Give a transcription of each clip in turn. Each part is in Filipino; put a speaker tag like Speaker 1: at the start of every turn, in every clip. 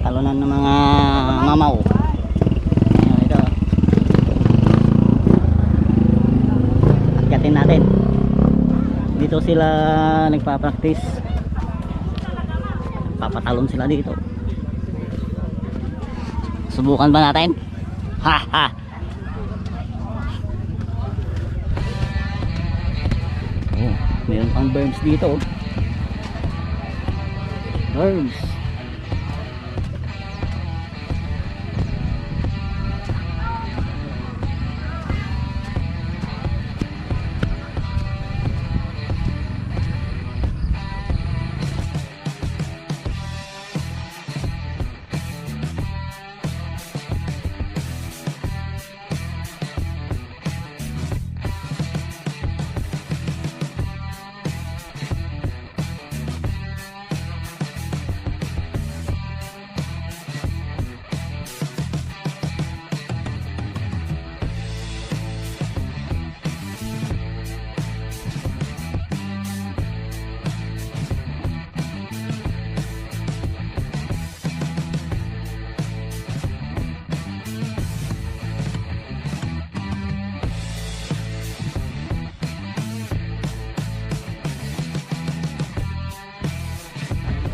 Speaker 1: talunan ng mga mamaw. Ayan, ito. Akyatin natin. Dito sila nagpa-practice. Papatalon sila dito. Subukan ba natin? Ha ha. Oh, mayroon pang berms dito. Berms.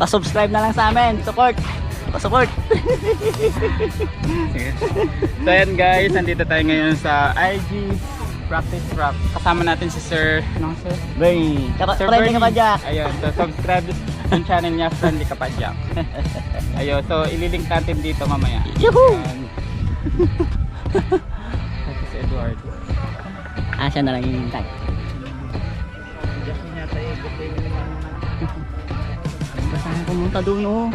Speaker 1: Pa-subscribe na lang sa amin. Support. Pa-support.
Speaker 2: So ayan guys, nandito tayo ngayon sa IG Practice Rock. Kasama natin si Sir, ano Sir?
Speaker 1: Bernie.
Speaker 2: Sir
Speaker 1: Friendly ka
Speaker 2: Bernie.
Speaker 1: pa, Jack?
Speaker 2: Ayun, so subscribe yung channel niya, Friendly ka pa Jack. Ayun, so ililink natin dito mamaya.
Speaker 1: Yuhuu!
Speaker 2: Ayan. Ito si Edward.
Speaker 1: Siya na lang hinihintay. Saan pumunta doon, oh?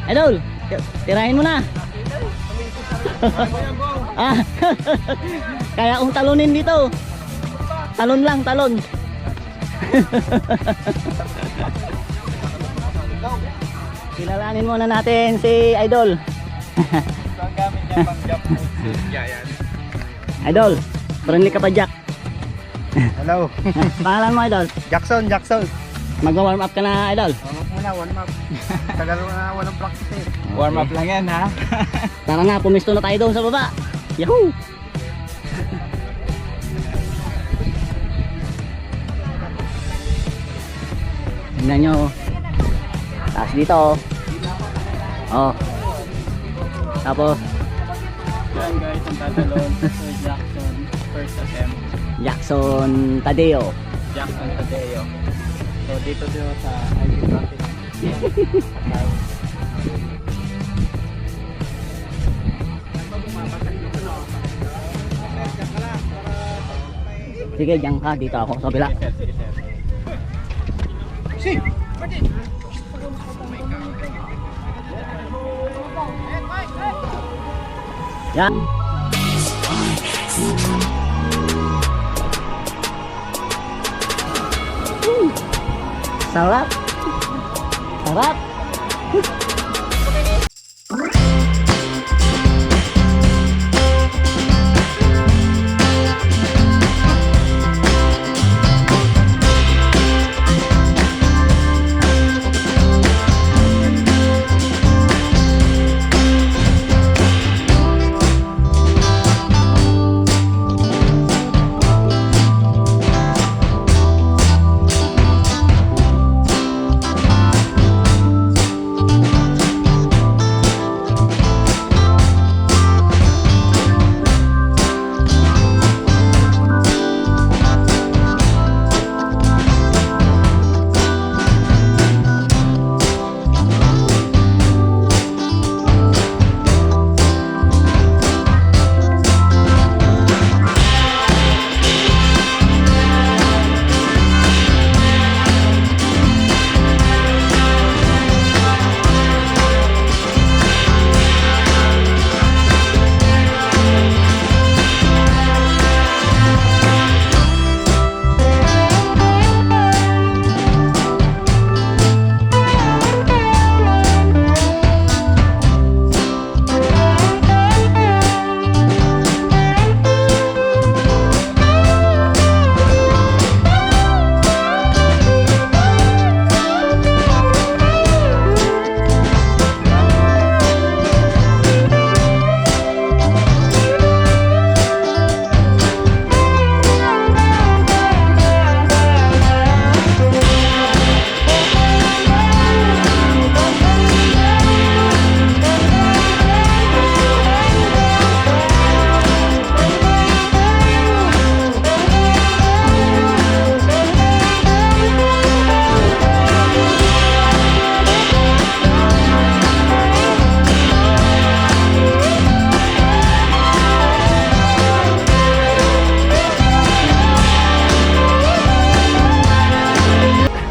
Speaker 1: Idol, tirahin mo na. Kaya kung talunin dito. Talon lang, talon. Kilalanin muna natin si Idol.
Speaker 2: So ang gamit niya pang jump boots. Yan.
Speaker 1: Idol, friendly ka pa, Jack.
Speaker 2: Hello.
Speaker 1: Pangalan mo, Idol?
Speaker 2: Jackson.
Speaker 1: Magwa-warm up ka na, Idol.
Speaker 2: Warm up. Tagal na walang practice eh. Warm up lang yan ha.
Speaker 1: Tara na, pumisto na tayo doon sa baba. Yahoo! Tignan nyo. Taas dito. Oh. Tapos,
Speaker 2: Yan guys, ang tatalon. Sir Jackson, first attempt.
Speaker 1: Jackson Tadeo.
Speaker 2: Jackson Tadeo. So dito sa IG practice.
Speaker 1: Sige, diyan ka. Dito ako sa bila. Yan. Sarap. Sarap.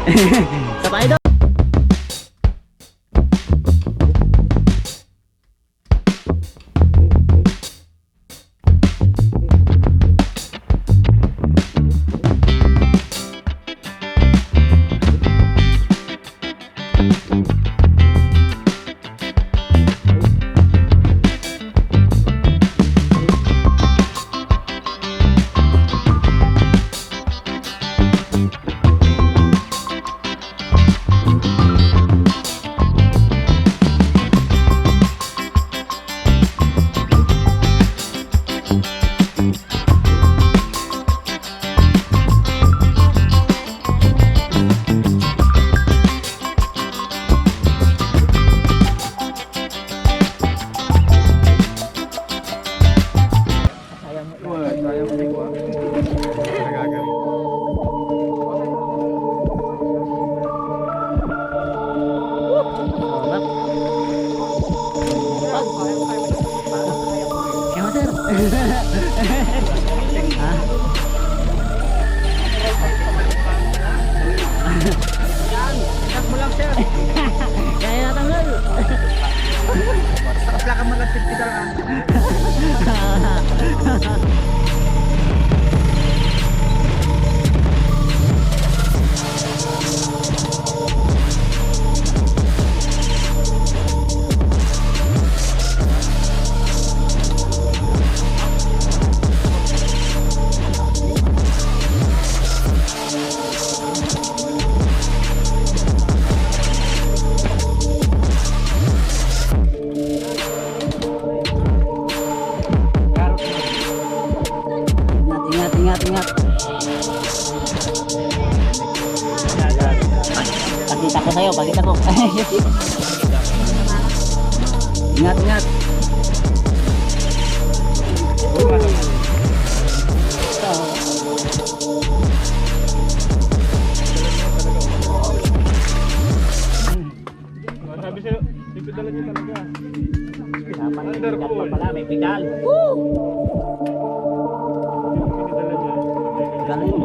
Speaker 1: Sa pa idol. Kaya natin lol.
Speaker 2: Plaka mo lang 50 lang.
Speaker 1: Ingat. Pakita ko sa'yo, pakita ko. Ingat.
Speaker 2: Sabi sa'yo, ipidala niya talaga.
Speaker 1: Undercool. Pala, may pedal.
Speaker 2: Pinidala niya.
Speaker 1: Galing.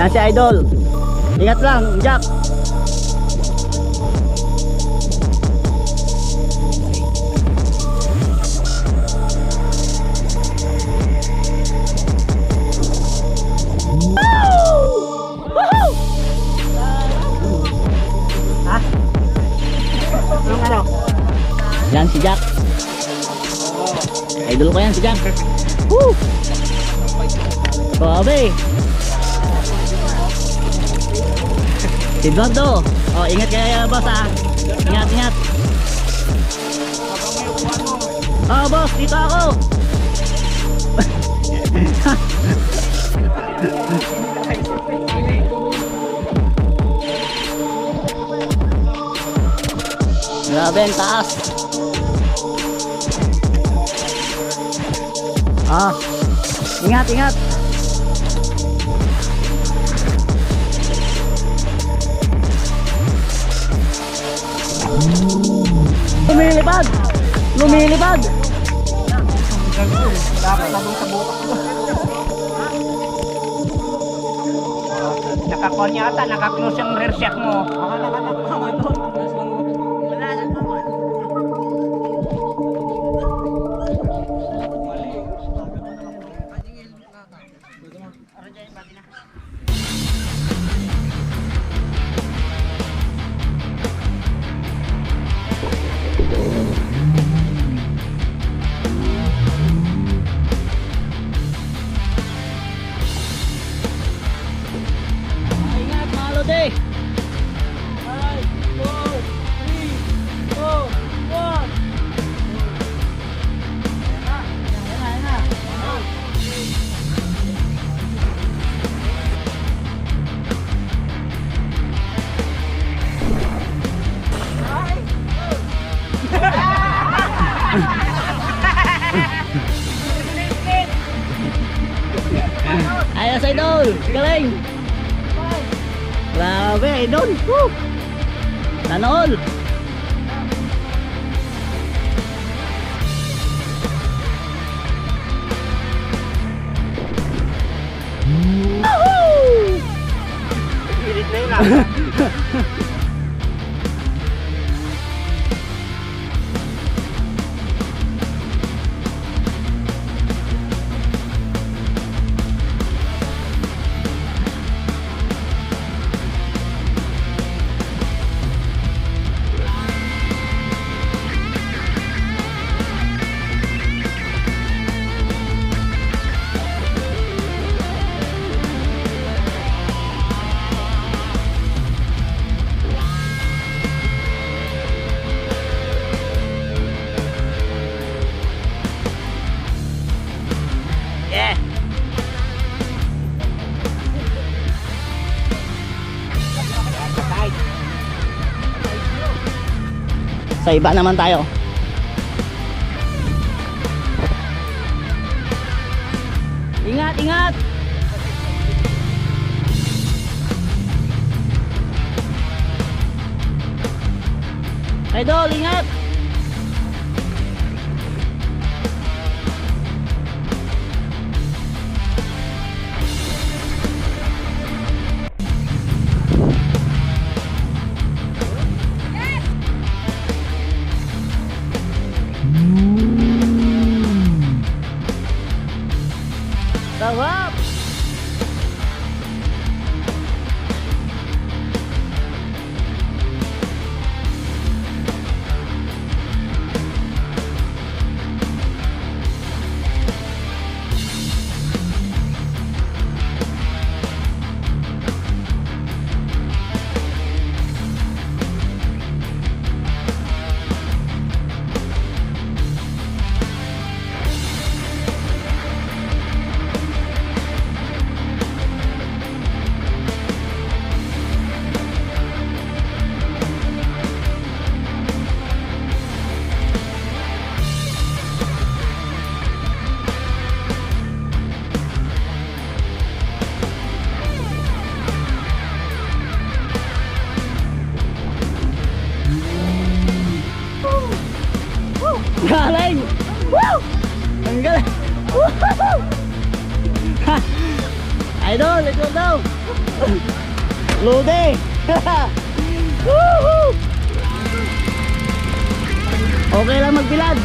Speaker 1: Yan si Idol. Ingat lang, Jack. Yan si Jack. Idol ko yan si Jack. Woo! Grabe. Si Eduardo. Oh, ingat kaya boss ah. Ingat. Oh boss, dito ako. Grabe ang taas. Ah, ingat. Lumilipad.
Speaker 2: Dapat na doon sa bukas ko. Nakakon yata, nakaklose yung rear shock mo. Nakakatawa doon.
Speaker 1: Ingat, Malode. 5, 4, 3, 2, 1. Ayos, Idol. Galing. Grabe, idol. Woo! Sana all.
Speaker 3: Pilit na yun ah.
Speaker 1: Yeah. Sa iba naman tayo. Ingat, ingat. Idol, ingat. Sarap! Galing! Woo! Ang galing! Woo! Idol, ito daw! Lode! Woohoo! Okay lang magbilad!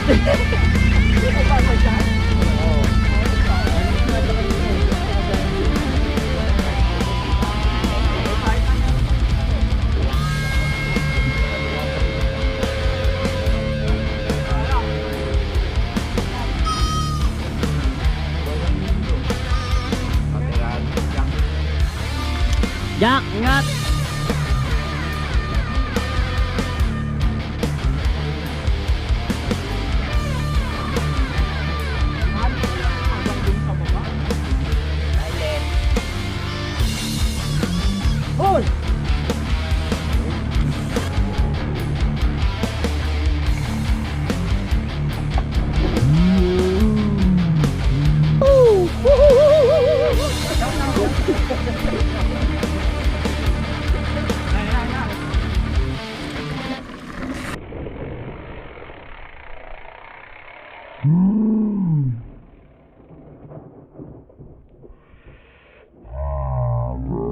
Speaker 1: Jack, ingat! Hold!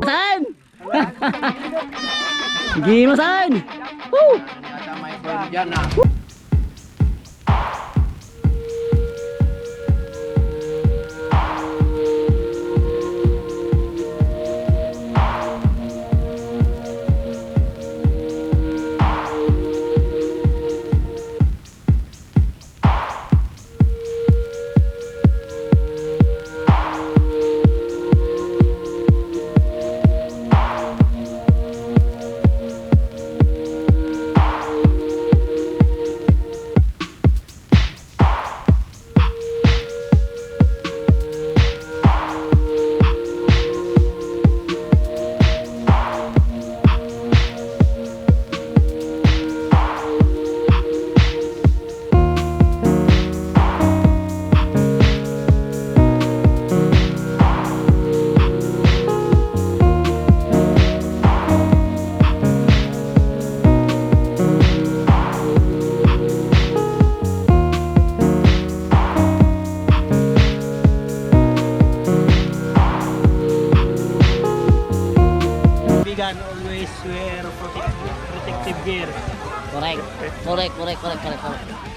Speaker 1: Saan? Gino saan? Woo!
Speaker 3: May bird dyan ah. and always wear protective gear.
Speaker 1: Correct. Correct.